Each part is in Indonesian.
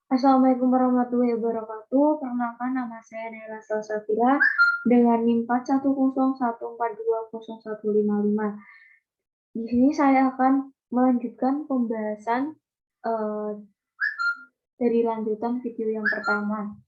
Assalamualaikum warahmatullahi wabarakatuh. Perkenalkan, nama saya Naila Salsabila dengan NIM 4101420155. Di sini saya akan melanjutkan pembahasan eh, dari lanjutan video yang pertama.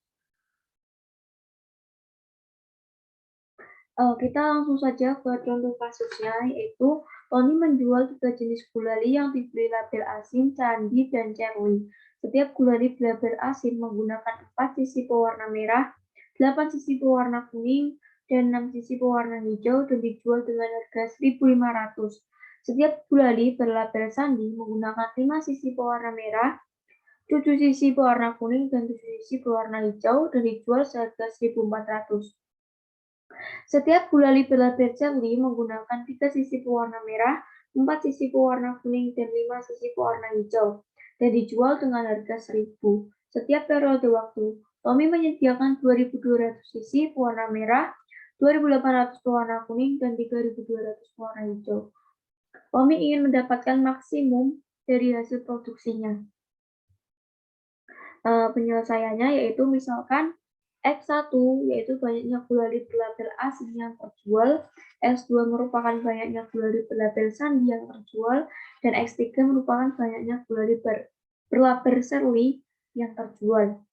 Kita langsung saja ke contoh kasusnya, yaitu Tony menjual 3 jenis gulali yang diberi label asin, candi, dan cherry. Setiap gulali berlabel asin menggunakan 4 sisi pewarna merah, 8 sisi pewarna kuning, dan 6 sisi pewarna hijau dan dijual dengan harga 1.500. Setiap gulali berlabel sandi menggunakan 5 sisi pewarna merah, 7 sisi pewarna kuning, dan 7 sisi pewarna hijau dan dijual seharga 1.400. Setiap gulali berlabel cherry menggunakan 3 sisi pewarna merah, 4 sisi pewarna kuning, dan 5 sisi pewarna hijau, dan dijual dengan harga 1.000. Setiap periode waktu, Tommy menyediakan 2.200 sisi pewarna merah, 2.800 pewarna kuning, dan 3.200 pewarna hijau. Tommy ingin mendapatkan maksimum dari hasil produksinya. Penyelesaiannya yaitu misalkan X1 yaitu banyaknya gulali berlabel asin yang terjual, X2 merupakan banyaknya gulali berlabel sandi yang terjual, dan X3 merupakan banyaknya gulali berlabel cherry yang terjual.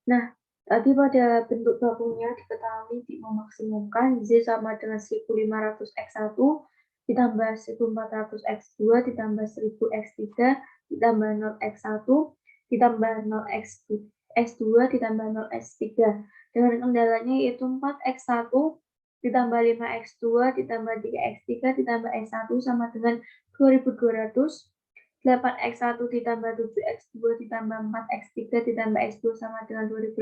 Nah, tadi pada bentuk bakunya diketahui memaksimumkan Z sama dengan 1.500 X1 ditambah 1.400 X2 ditambah 1.000 X3 ditambah 0 X1 ditambah 0 X2 ditambah 0 X3 dengan kendalanya yaitu 4 X1 ditambah 5 X2 ditambah 3 X3 ditambah X1 sama dengan 2.200, 8X1 ditambah 7X2 ditambah 4X3 ditambah X2 sama dengan 2.800,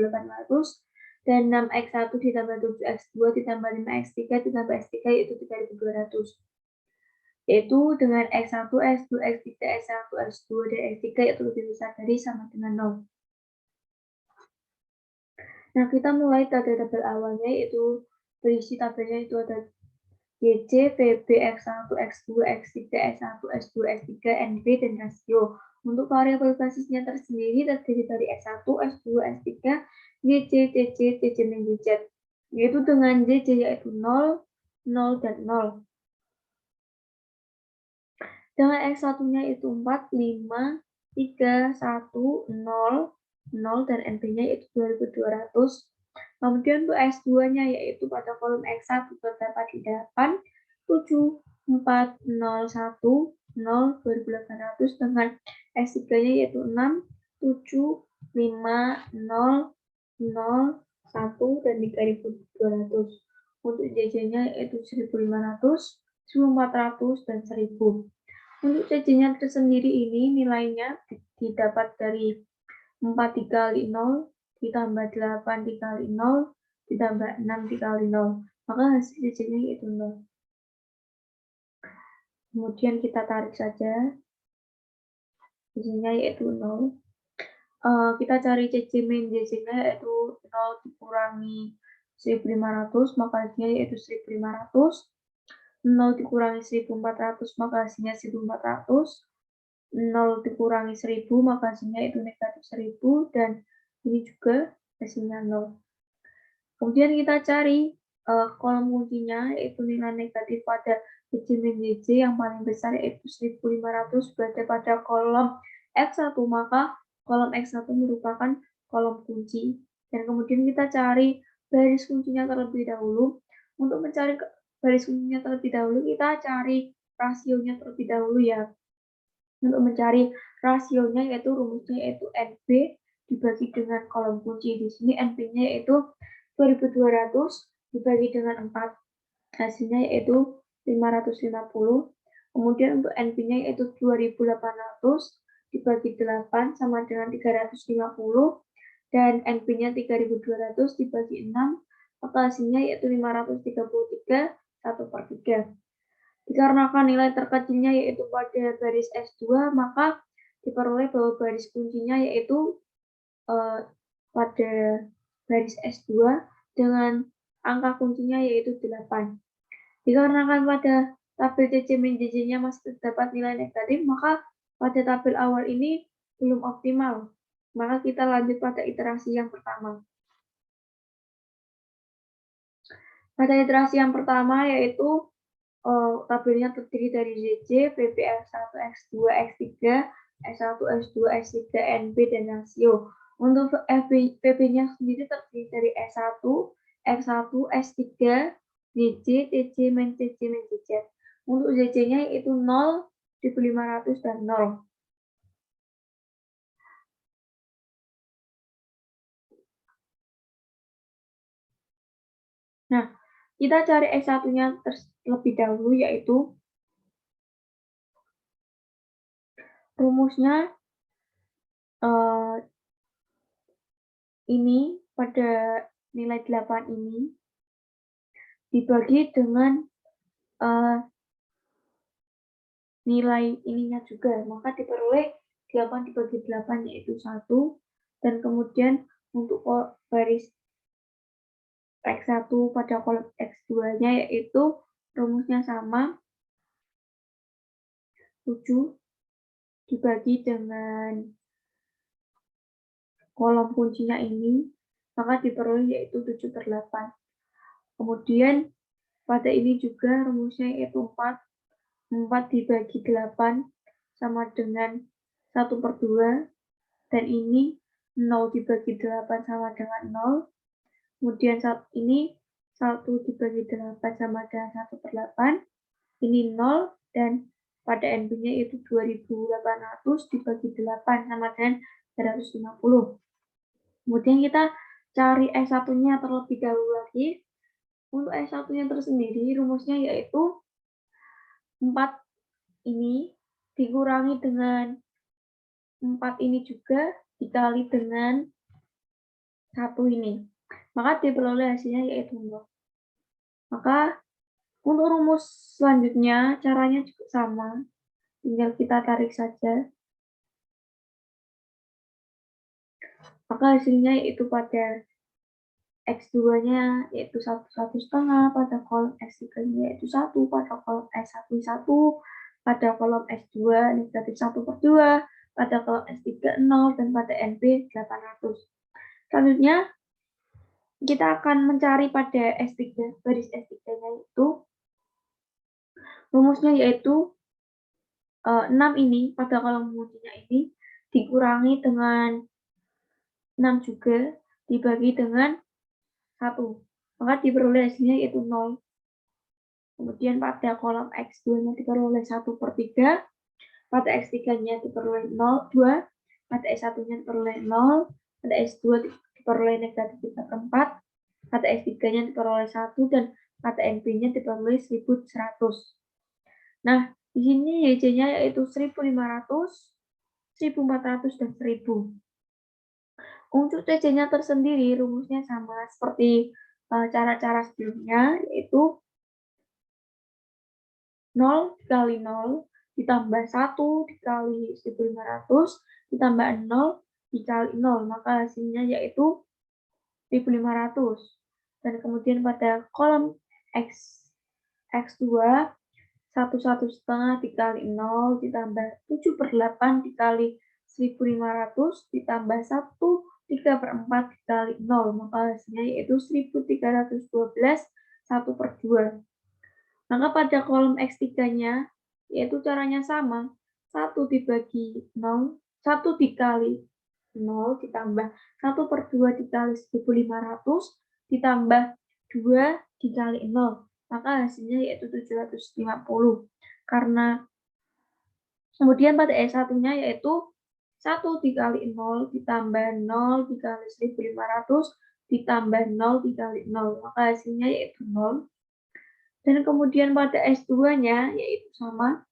dan 6X1 ditambah 7X2 ditambah 5X3 ditambah X3 yaitu 3.200. Yaitu dengan X1, X2, X3, X1, X2, dan X3 yaitu lebih besar dari sama dengan 0. Nah, kita mulai tabel awalnya yaitu berisi tabelnya itu ada YC, VB, X1, X2, X3, S1, S2, S3, NB, dan rasio. Untuk variabel basisnya tersendiri terdiri dari S1, S2, S3, YC, CC, CC, dan YZ. Yaitu dengan JJ yaitu 0, 0, dan 0. Dengan X1-nya itu 4, 5, 3, 1, 0, 0, dan NB-nya itu 2.200. Kemudian untuk S2-nya yaitu pada kolom X1 terdapat 8, 7, 4, 0, 1, 0, 2.800 dengan S3-nya yaitu 6, 7, 5, 0, 0, 1, dan 3.200. Untuk JJ-nya yaitu 1.500, 1.400, dan 1.000. Untuk CC-nya tersendiri ini nilainya didapat dari 4 dikali 0 ditambah 8 dikali 0 ditambah 6 dikali 0. Maka hasil CC-nya yaitu 0. Kemudian kita tarik saja. CC-nya yaitu 0. Kita cari CC min JC-nya yaitu 0 dikurangi 1.500 maka hasilnya yaitu 1.500. 0 dikurangi 1.400 maka hasilnya 1.400. 0 dikurangi 1.000 maka hasilnya itu negatif 1.000 dan ini juga hasilnya 0. Kemudian kita cari kolom kuncinya yaitu nilai negatif pada JC min JC yang paling besar yaitu 1.500 berada pada kolom X1 maka kolom X1 merupakan kolom kunci dan kemudian kita cari baris kuncinya terlebih dahulu. Untuk mencari baris kuncinya terlebih dahulu kita cari rasionya terlebih dahulu ya. Untuk mencari rasionya yaitu rumusnya yaitu NB dibagi dengan kolom kunci. Di sini NB-nya yaitu 2.200 dibagi dengan 4. Hasilnya yaitu 550. Kemudian untuk NB-nya yaitu 2.800 dibagi 8 sama dengan 350. Dan NB-nya 3.200 dibagi 6 maka hasilnya yaitu 533, 1/3. Dikarenakan nilai terkecilnya yaitu pada baris S2, maka diperoleh bahwa baris kuncinya yaitu pada baris S2 dengan angka kuncinya yaitu 8. Dikarenakan pada tabel CC-nya masih terdapat nilai negatif, maka pada tabel awal ini belum optimal. Maka kita lanjut pada iterasi yang pertama. Pada iterasi yang pertama yaitu tabelnya terdiri dari ZC, PP X1, X2, X3, S1, S2, S3, NB, dan rasio. Untuk PP-nya sendiri terdiri dari S1, X1, S3, ZC, TC, min CC, min CZ. Untuk ZC-nya yaitu 0, 1500, dan 0. Nah, kita cari S1-nya terlebih dahulu, yaitu rumusnya ini pada nilai 8 ini dibagi dengan nilai ininya juga, maka diperoleh 8 dibagi 8 yaitu 1, dan kemudian untuk baris X1 pada kolom X2-nya yaitu rumusnya sama, 7 dibagi dengan kolom kuncinya ini, maka diperoleh yaitu 7/8. Kemudian pada ini juga rumusnya yaitu 4 dibagi 8 sama dengan 1/2, dan ini 0 dibagi 8 sama dengan 0. Kemudian saat ini 1 dibagi 8 sama dengan 1/8. Ini 0, dan pada NB-nya itu 2800 dibagi 8 sama dengan 350. Kemudian kita cari S1-nya terlebih dahulu lagi. Untuk S1-nya tersendiri rumusnya yaitu 4 ini dikurangi dengan 4 ini juga dikali dengan 1 ini. Maka diperoleh hasilnya yaitu 0. Maka untuk rumus selanjutnya caranya juga sama. Tinggal kita tarik saja. Maka hasilnya yaitu pada X2-nya yaitu 1,5, pada kolom S3-nya yaitu 1, pada kolom S1 1, pada kolom S2 negatif 1/2, pada kolom S3 0, dan pada NB 800. Selanjutnya kita akan mencari pada S3, baris S3-nya itu rumusnya yaitu 6 ini pada kolom kuncinya ini dikurangi dengan 6 juga dibagi dengan 1. Maka diperoleh hasilnya yaitu 0. Kemudian pada kolom X2-nya diperoleh 1/3, pada X3-nya diperoleh 0, 2, pada S1-nya diperoleh 0, pada S2 diperoleh negatif 3/4, pada S3-nya diperoleh 1, dan pada NB-nya diperoleh 1100. Nah, di sini YC-nya yaitu 1500, 1400, dan 1000. Untuk TC-nya tersendiri rumusnya sama seperti cara-cara sebelumnya, yaitu 0 dikali 0 ditambah 1 dikali 1500 ditambah 0 dikali 0, maka hasilnya yaitu 1500. Dan kemudian pada kolom X2 1,5 dikali 0 ditambah 7/8 dikali 1500 ditambah 1 3/4 dikali 0, maka hasilnya yaitu 1312, 1/2. Maka pada kolom X3-nya yaitu caranya sama, 1 dibagi 0, 1 dikali 0 ditambah 1/2 dikali 1500 ditambah 2 dikali 0, maka hasilnya yaitu 750. Karena kemudian pada S1-nya yaitu 1 dikali 0 ditambah 0 dikali 1500 ditambah 0 dikali 0, maka hasilnya yaitu 0. Dan kemudian pada S2-nya yaitu sama,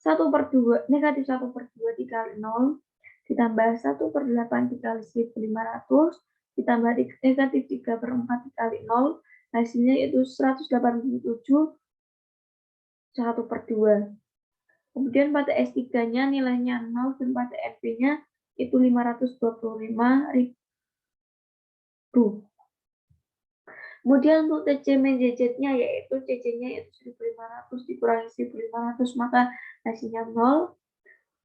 1/2 negatif 1/2 dikali 0 ditambah 1/8 dikali 1500 ditambah negatif 3/4 dikali 0, hasilnya yaitu 187 1/2. Kemudian pada S3-nya nilainya 0 dan pada NP-nya itu 525.000. Kemudian untuk TC min JJ-nya yaitu CC-nya yaitu 1.500 dikurangi 1.500, maka hasilnya 0.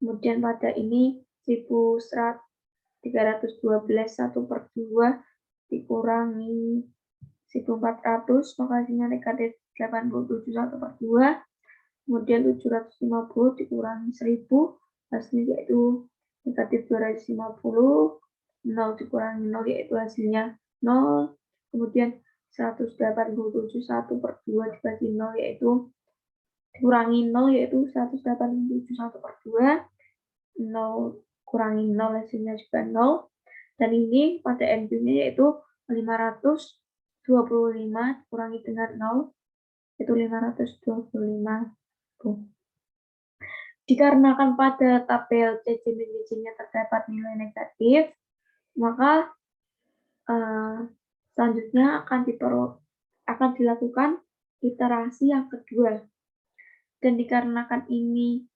Kemudian pada ini 1.312 1/2 dikurangi 1.400, maka hasilnya negatif 87 1/2. Kemudian 750 dikurangi 1000, hasilnya yaitu negatif 250. 0 dikurangi 0 yaitu hasilnya 0. Kemudian 187 1/2 dibagi 0 yaitu dikurangi 0 yaitu 187 1/2. 0 kurangi 0 hasilnya juga 0. Dan ini pada NP-nya yaitu 525 dikurangi dengan 0 yaitu 525. Dikarenakan pada tabel CC min JJ-nya terdapat nilai negatif, maka selanjutnya akan dilakukan iterasi yang kedua. Dan dikarenakan ini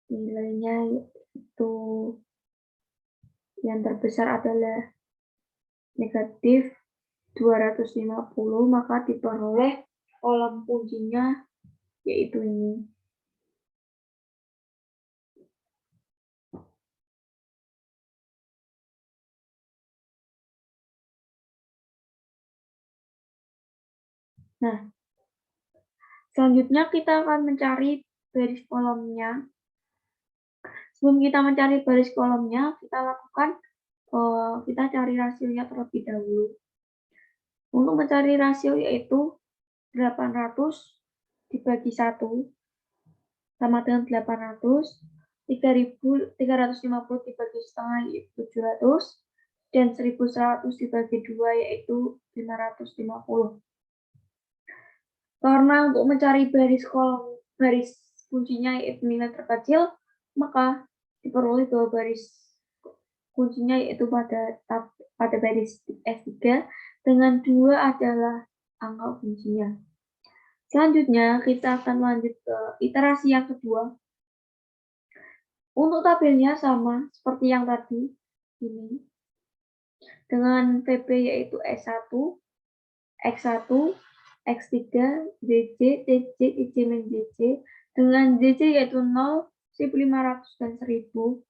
nilainya itu yang terbesar adalah negatif 250, maka diperoleh kolom kuncinya yaitu ini. Nah, selanjutnya kita akan mencari baris kolomnya. Sebelum kita mencari baris kolomnya, kita cari rasionya terlebih dahulu. Untuk mencari rasio yaitu 800 dibagi 1 sama dengan 800, 350 dibagi setengah yaitu 700, dan 1100 dibagi 2 yaitu 550. Karena untuk mencari baris kuncinya yaitu nilai terkecil, maka diperoleh bahwa baris kuncinya yaitu pada baris S3 dengan 2 adalah angka kuncinya. Selanjutnya kita akan lanjut ke iterasi yang kedua. Untuk tabelnya sama seperti yang tadi ini. Dengan VP yaitu S1, X1, X3, JJ, TJ, TJ min JJ. Dengan JJ yaitu 0, 1.500 dan 1.000.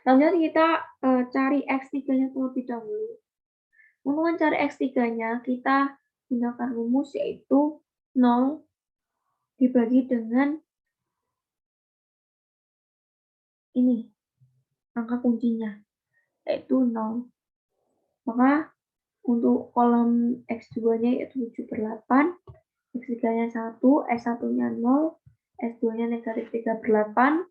Selanjutnya kita cari X3-nya terlebih dahulu. Untuk mencari X3-nya, kita gunakan rumus yaitu 0 dibagi dengan ini, angka kuncinya, yaitu 0. Maka untuk kolom X2-nya yaitu 7/8, X3-nya 1, S1-nya 0, S2-nya negatif 3/8,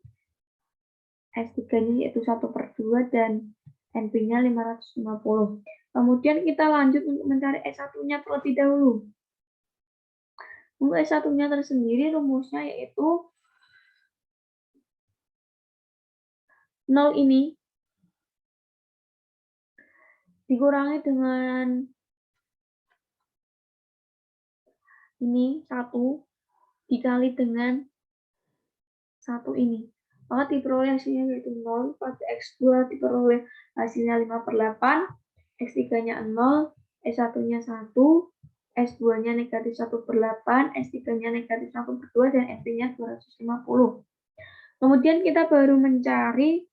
S3-nya yaitu 1/2, dan NP-nya 550. Kemudian kita lanjut untuk mencari S1-nya terlebih dahulu. Untuk S1-nya tersendiri rumusnya yaitu 0 ini dikurangi dengan ini 1 dikali dengan 1 ini. Maka diperoleh hasilnya yaitu 0. Pada X2 diperoleh hasilnya 5/8, X3-nya 0, S1-nya 1, S2-nya negatif 1/8, S3-nya negatif 1/2, dan NP-nya 250. Kemudian kita baru mencari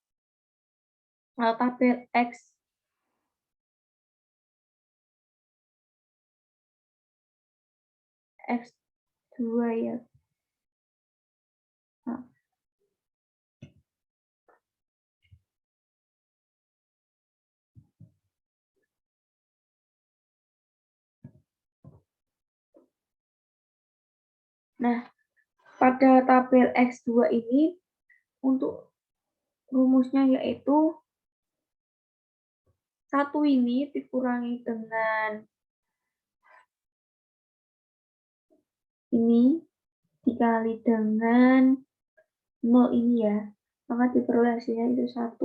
tabel X2 ya. Nah, pada tabel X2 ini untuk rumusnya yaitu 1 ini dikurangi dengan ini dikali dengan 0 ini ya, maka diperoleh hasilnya itu 1.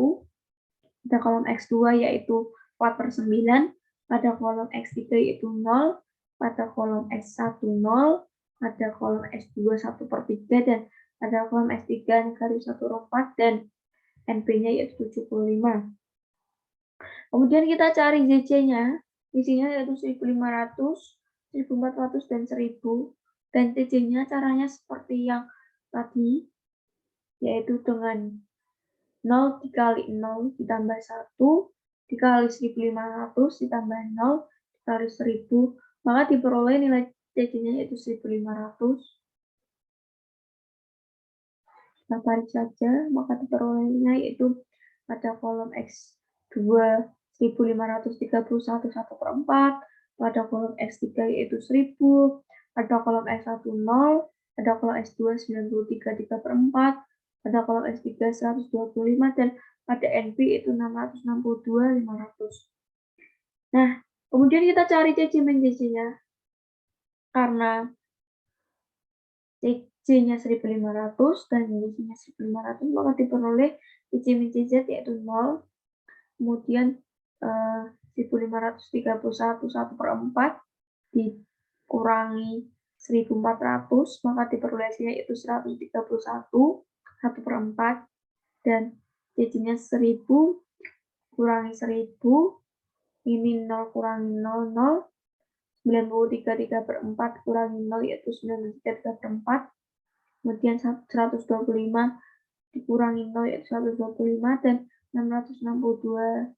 Pada kolom X2 yaitu 4/9, pada kolom X3 yaitu 0, pada kolom X1 0, pada kolom X2 1/3, dan pada kolom X3 garis 1/4, dan NP-nya yaitu 75. Kemudian kita cari JC-nya. JC-nya yaitu 1500, 1400, dan 1000. Dan JC-nya caranya seperti yang tadi, yaitu dengan 0 dikali 0 ditambah 1 dikali 1500 ditambah 0 dikali 1000, maka diperoleh nilai JC-nya yaitu 1500. Kita tarik saja, maka diperolehnya yaitu pada kolom X2 1531 1/4, pada kolom X3 yaitu 1000, pada kolom X1 0, pada kolom X2 93 3/4, pada kolom X3 125, dan pada NP itu 662 500. Nah, kemudian kita cari CC min CC-nya. Karena CC-nya 1500 dan JC-nya 1500, maka diperoleh CC min CZ yaitu 0, kemudian 1531 1/4 dikurangi 1400, maka diperoleh hasilnya yaitu 131 1/4, dan JC-nya 1000 kurangi 1000, ini 0 kurangi 0 0, 93 3/4 kurangi 0 yaitu 93 3/4, kemudian 125 dikurangi 0 yaitu 125, dan 662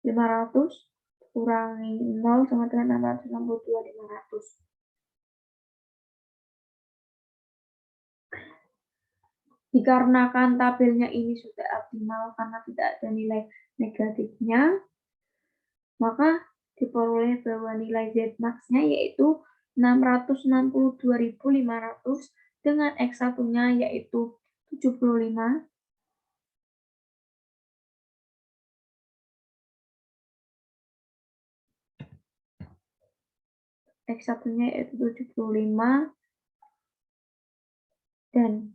500 kurangi 0 sama dengan 662 500. Dikarenakan tabelnya ini sudah optimal karena tidak ada nilai negatifnya, maka diperoleh bahwa nilai Z-max-nya yaitu 662.500 dengan X1-nya yaitu 75. X1-nya yaitu 75, dan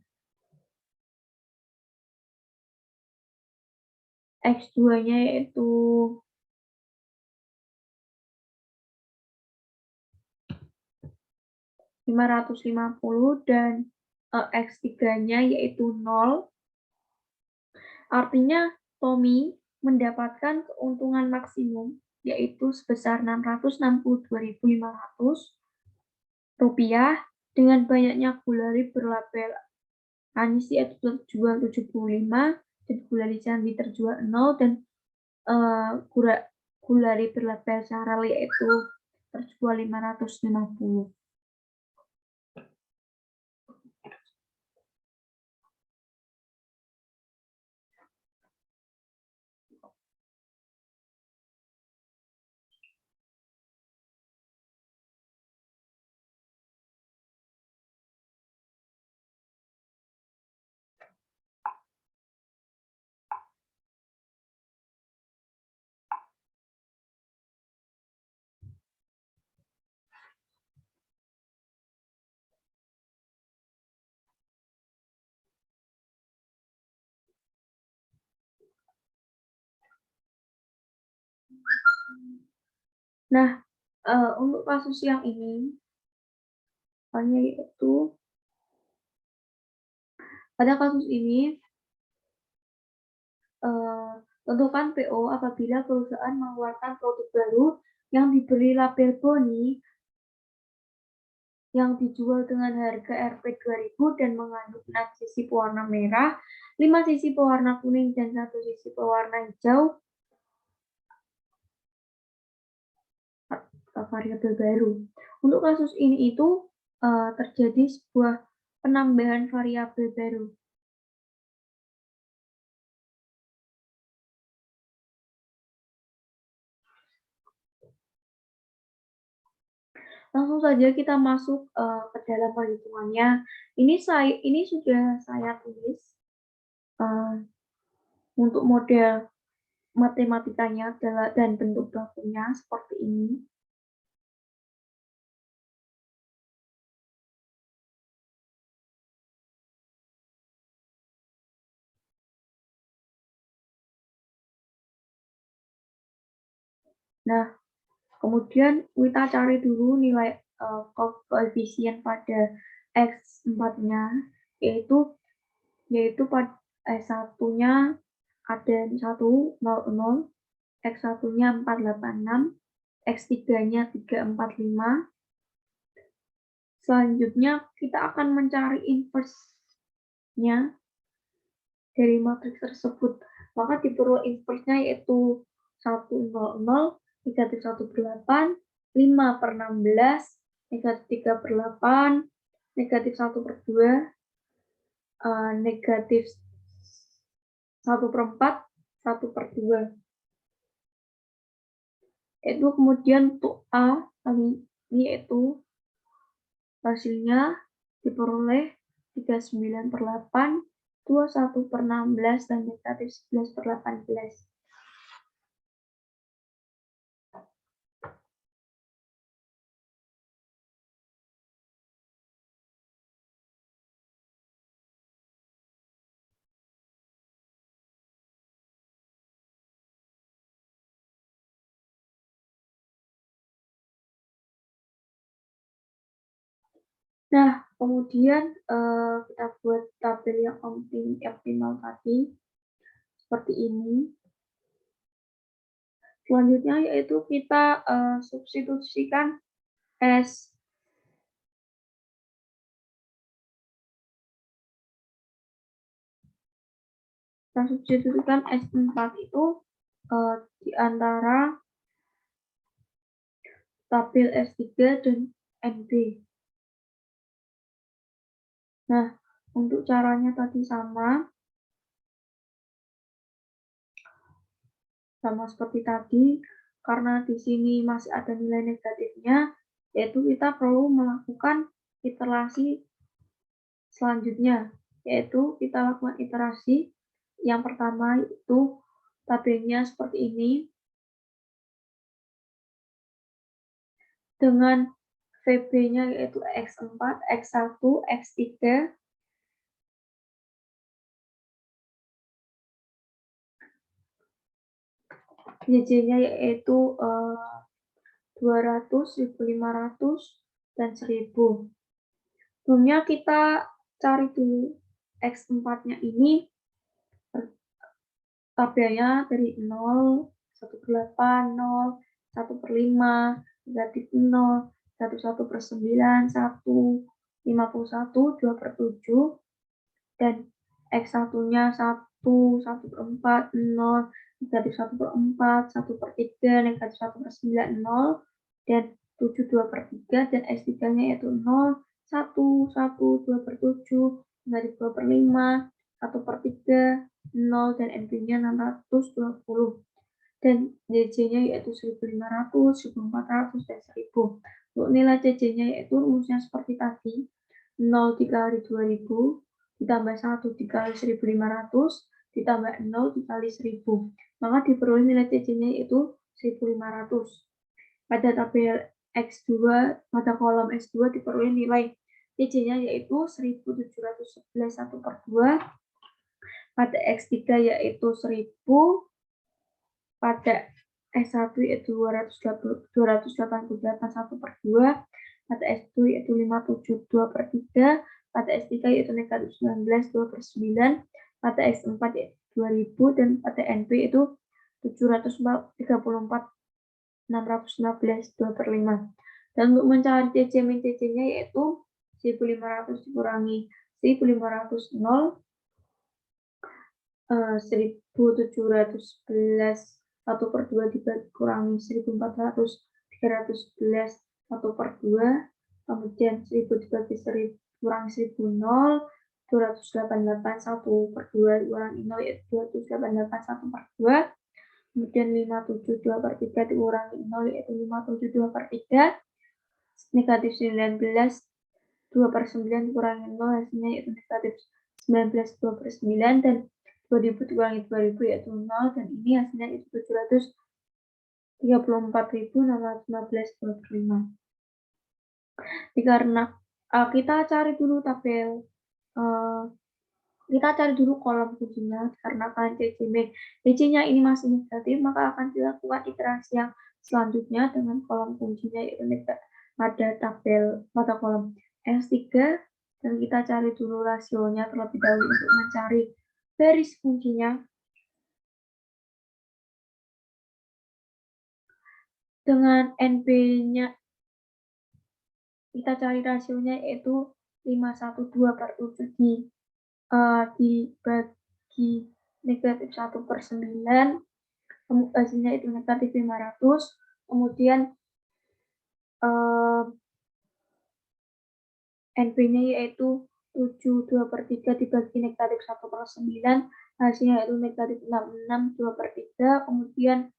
X2-nya yaitu 550, dan X3-nya yaitu 0. Artinya Tommy mendapatkan keuntungan maksimum yaitu sebesar 662.500 rupiah dengan banyaknya gulali berlabel Anisi yaitu terjual 75, dan gulali Candi terjual 0, dan gulali berlabel Saral yaitu terjual 550. Nah, untuk kasus yang ini, hanya yaitu pada kasus ini tentukan PO apabila perusahaan mengeluarkan produk baru yang diberi label Boni yang dijual dengan harga Rp 2000 dan mengandung 6 sisi pewarna merah, 5 sisi pewarna kuning, dan 1 sisi pewarna hijau variabel baru. Untuk kasus ini itu terjadi sebuah penambahan variabel baru. Langsung saja kita masuk ke dalam perhitungannya. Ini sudah saya tulis untuk model matematikanya dan bentuk bakunya seperti ini. Nah, kemudian kita cari dulu nilai koefisien pada X4-nya, yaitu pada S1-nya ada 100, X1-nya 486, X3-nya 345. Selanjutnya kita akan mencari inverse-nya dari matriks tersebut. Maka diperoleh inverse-nya yaitu 100, negatif 1/8, 5/16, negatif 3/8, negatif 1/2, negatif 1/4, 1/2. Itu kemudian untuk A kali ini yaitu hasilnya diperoleh 39/8, 21/16, dan negatif 11/18. Nah, kemudian kita buat tabel yang optimal tadi seperti ini. Selanjutnya yaitu kita substitusikan S. Kita substitusikan S4 itu di antara tabel S3 dan NB. Nah, untuk caranya tadi sama seperti tadi, karena di sini masih ada nilai negatifnya, yaitu kita perlu melakukan iterasi selanjutnya, yaitu kita lakukan iterasi yang pertama itu tabelnya seperti ini dengan VB-nya yaitu X4, X1, X3, JJ-nya yaitu 200, 1500, dan 1000. Sebelumnya kita cari dulu X4-nya ini tabelnya dari 0, 1/8, 0, 1/5, negatif 0, 1/9, 1, 51, 2/7, dan X1-nya 1, 1/4, 0, negatif 1/4, 1/3, negatif 1/9, 0, dan 7, 2/3, dan X3-nya yaitu 0, 1, 1, 2/7, negatif 2/5, 1/3, 0, dan NP-nya 620, dan JJ-nya yaitu 1500, 1400, dan 1000. Untuk nilai JJ-nya yaitu rumusnya seperti tadi, 0 dikali 2000, ditambah 1 dikali 1500, ditambah 0 dikali 1000. Maka diperoleh nilai JJ-nya yaitu 1500. Pada tabel X2, pada kolom X2 diperoleh nilai JJ-nya yaitu 1711 1/2, pada X3 yaitu 1000, pada S1 yaitu 288 1/2, pada S2 yaitu 57 2/3, pada S3 yaitu negatif 19 2/9, pada X4 yaitu 2000, dan pada NP itu 734 615 2/5. Dan untuk mencari CC-nya yaitu 1500 dikurangi 1500 0, 1711 1/2 dikurangi 1400 311 1/2, kemudian 1000 dibagi 1000 kurangi 1000 0, 288 1/2 dikurangi 0 yaitu 288 1/2, kemudian 57 2/3 dikurangi 0 yaitu 57 2/3, negatif 19 2/9 dikurangi 0 hasilnya yaitu negatif 19 2/9, dan 2000 dikurangi 2000 yaitu 0, dan ini hasilnya itu 734.615 2/5. Karena kita cari dulu tabel, kita cari dulu kolom kuncinya, karena kan CC-nya ini masih negatif, maka akan dilakukan iterasi yang Selanjutnya dengan kolom kuncinya yaitu ada tabel mata kolom S3 dan kita cari dulu rasionya terlebih dahulu untuk mencari baris kuncinya. Dengan NB-nya kita cari rasionya yaitu 512/7 dibagi -1/9, hasilnya itu -500, kemudian NB-nya yaitu 72/3 dibagi -1/9, hasilnya yaitu -66 2/3, kemudian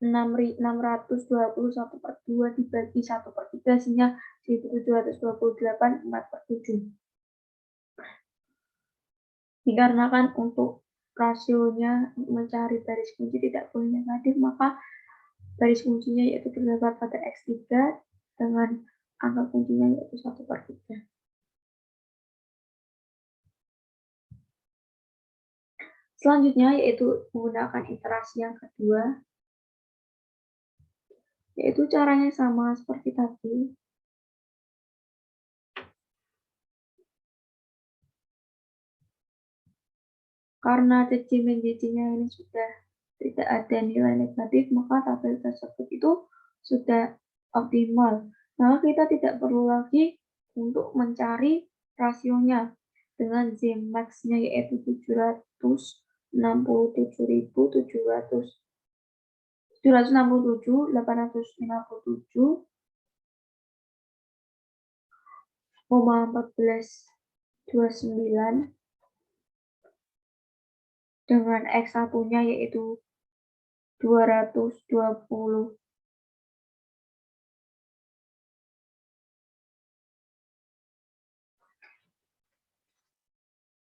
621/2 dibagi 1/3, hasilnya 1728 4/7. Dikarenakan untuk rasionya mencari baris kunci tidak boleh negatif, maka baris kuncinya yaitu terdapat pada X3 dengan angka kuncinya yaitu 1/3. Selanjutnya yaitu menggunakan iterasi yang kedua, yaitu caranya sama seperti tadi. Karena cicimen-cicinya ini sudah tidak ada nilai negatif, maka tabel tersebut itu sudah optimal. Maka kita tidak perlu lagi untuk mencari rasionya dengan Zmax-nya yaitu 767.859 dengan X1-nya yaitu 226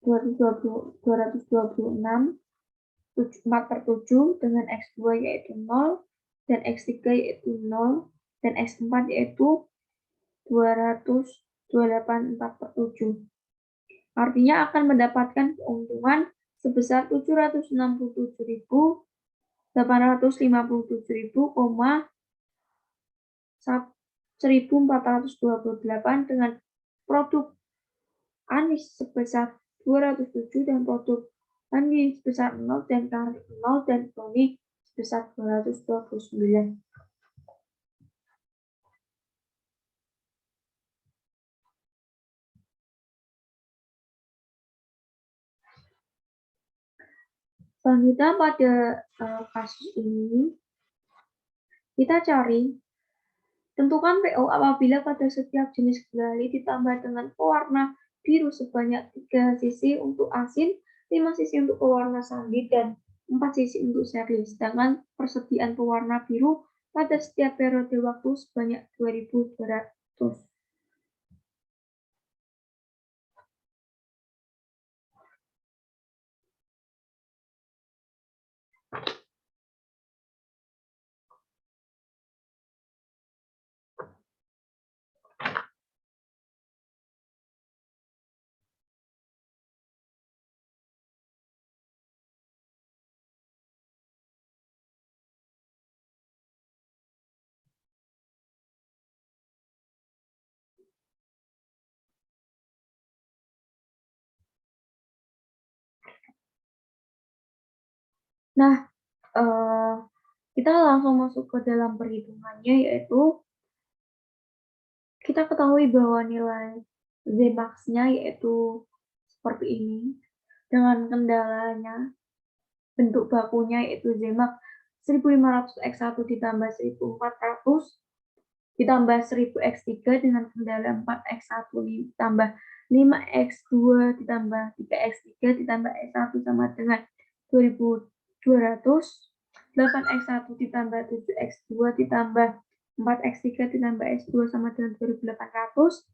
4/7 dengan X2 yaitu 0 dan X3 yaitu 0 dan X4 yaitu 228 4/7. Artinya akan mendapatkan keuntungan sebesar 767.827.1428 dengan produk Anies sebesar 207 dan produk Anies sebesar 0 dan tarik 0 dan Tony sebesar 229. Selanjutnya pada kasus ini kita cari tentukan PO apabila pada setiap jenis gulali ditambah dengan pewarna biru sebanyak 3 sisi untuk asin, 5 sisi untuk pewarna sandi, dan 4 sisi untuk seri. Sedangkan persediaan pewarna biru pada setiap periode waktu sebanyak 2.200. Nah, kita langsung masuk ke dalam perhitungannya, yaitu kita ketahui bahwa nilai Zmax-nya yaitu seperti ini. Dengan kendalanya, bentuk bakunya yaitu Zmax 1500 X1 ditambah 1400 ditambah 1000 X3 dengan kendala 4 X1 ditambah 5 X2 ditambah 3 X3 ditambah X1 sama dengan 2200, 8 X1 ditambah 7 X2 ditambah 4 X3 ditambah X2 sama dengan 2800,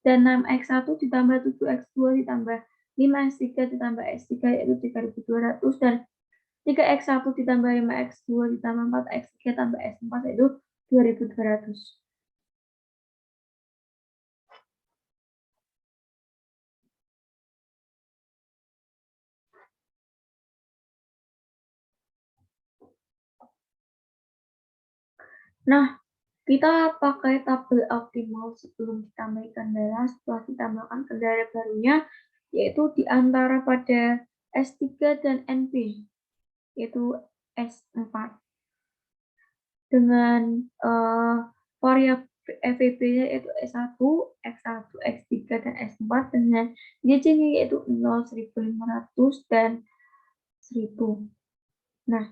dan 6 X1 ditambah 7 X2 ditambah 5 X3 ditambah X3 yaitu 3200, dan 3 X1 ditambah 5 X2 ditambah 4 X3 tambah X4 yaitu 2200. Nah, kita pakai tabel optimal sebelum ditambahkan kendala setelah ditambahkan kendala barunya, yaitu di antara pada S3 dan NP, yaitu S4. Dengan variabel FEB-nya yaitu S1, X1, X3, dan S4 dengan JC-nya yaitu 0, 1500, dan 1000. Nah,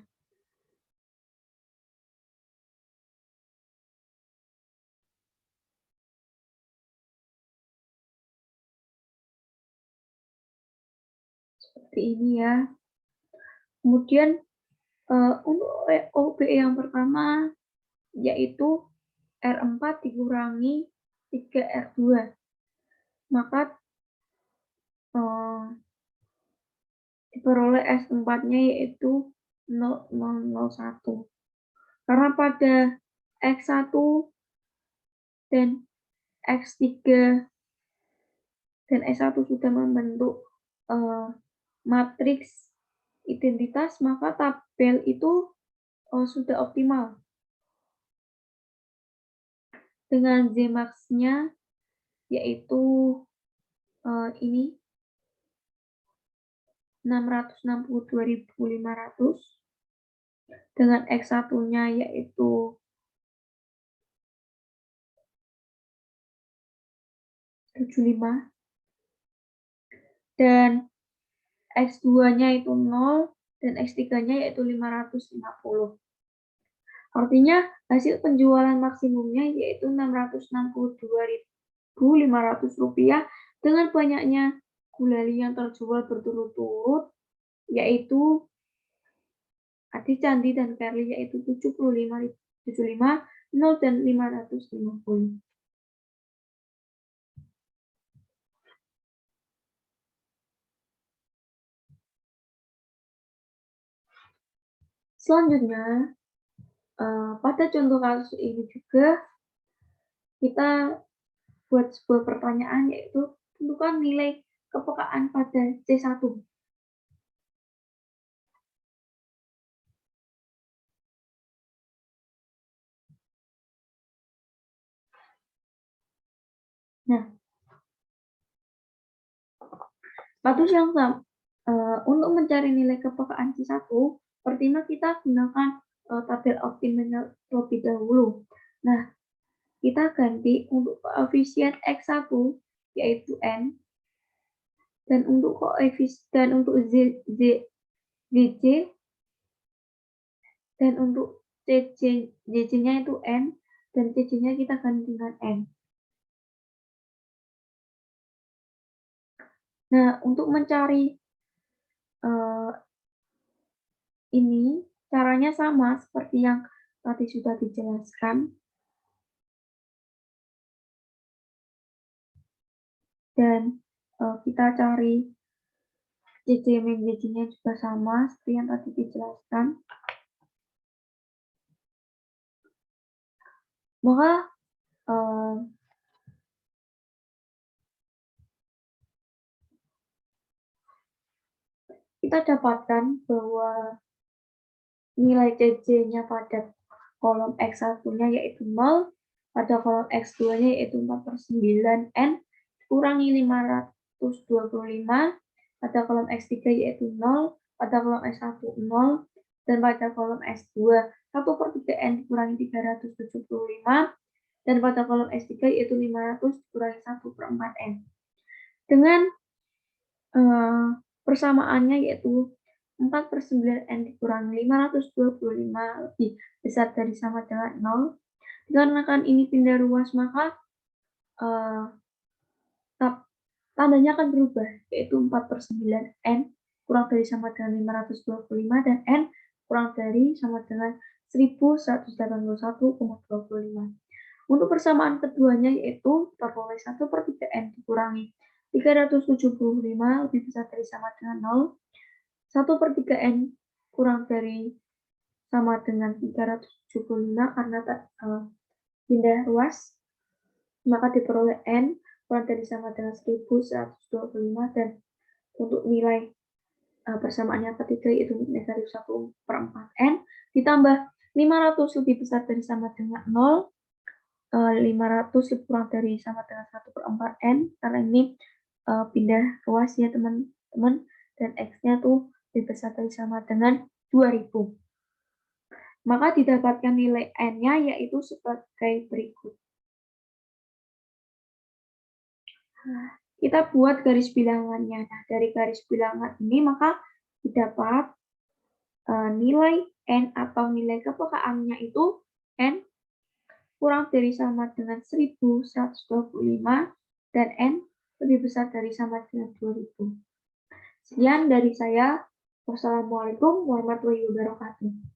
seperti ini ya. Kemudian untuk OBE yang pertama yaitu R4 dikurangi 3R2. Maka diperoleh S4-nya yaitu 0001. Karena pada X1 dan X3 dan S1 sudah membentuk matriks identitas, maka tabel itu sudah optimal. Dengan Zmax-nya yaitu ini 662.500, dengan X1-nya yaitu 75, dan X2-nya itu 0, dan X3-nya yaitu 550. Artinya hasil penjualan maksimumnya yaitu Rp662.500 dengan banyaknya gulali yang terjual berturut-turut, yaitu Adi Candi dan Perli, yaitu 75, 0, dan 550. Selanjutnya, pada contoh kasus ini juga kita buat sebuah pertanyaan, yaitu tentukan nilai kepekaan pada C1. Nah, status yang sama, untuk mencari nilai kepekaan C1, pertama kita gunakan tabel optimal terlebih dahulu. Nah, kita ganti untuk koefisien X1 yaitu N, dan untuk koefisien untuk ZC, dan untuk JC-nya itu N, dan CC-nya kita ganti dengan N. Nah, untuk mencari ini caranya sama seperti yang tadi sudah dijelaskan, dan kita cari JC min JC-nya juga sama seperti yang tadi dijelaskan. Maka kita dapatkan bahwa nilai CC-nya pada kolom X1-nya yaitu 0, pada kolom X2-nya yaitu 4/9 N, kurangi 525, pada kolom X3 yaitu 0, pada kolom S1 0, dan pada kolom S2 1/3 N dikurangi 375, dan pada kolom S3 yaitu 500 dikurangi 1/4 N. Dengan persamaannya yaitu 4/9 N dikurangi 525 lebih besar dari sama dengan 0. Dikarenakan ini pindah ruas, maka tandanya akan berubah, yaitu 4/9 N kurang dari sama dengan 525, dan N kurang dari sama dengan 1181,25. Untuk persamaan keduanya yaitu peroleh 1/3 N dikurangi 375 lebih besar dari sama dengan 0, 1/3 N kurang dari sama dengan 375 karena pindah ruas, maka diperoleh N kurang dari sama dengan 1125, dan untuk nilai persamaannya ketiga yaitu negatif 1/4 N ditambah 500 lebih besar dari sama dengan 0, 500 lebih kurang dari sama dengan 1/4 N, karena ini pindah ruas ya teman-teman, dan X-nya tuh lebih besar dari sama dengan 2000. Maka didapatkan nilai N-nya yaitu sebagai berikut. Kita buat garis bilangannya. Nah, dari garis bilangan ini maka didapat nilai N atau nilai kepekaannya itu N kurang dari sama dengan 1125 dan N lebih besar dari sama dengan 2000. Sekian dari saya. Wassalamualaikum warahmatullahi wabarakatuh.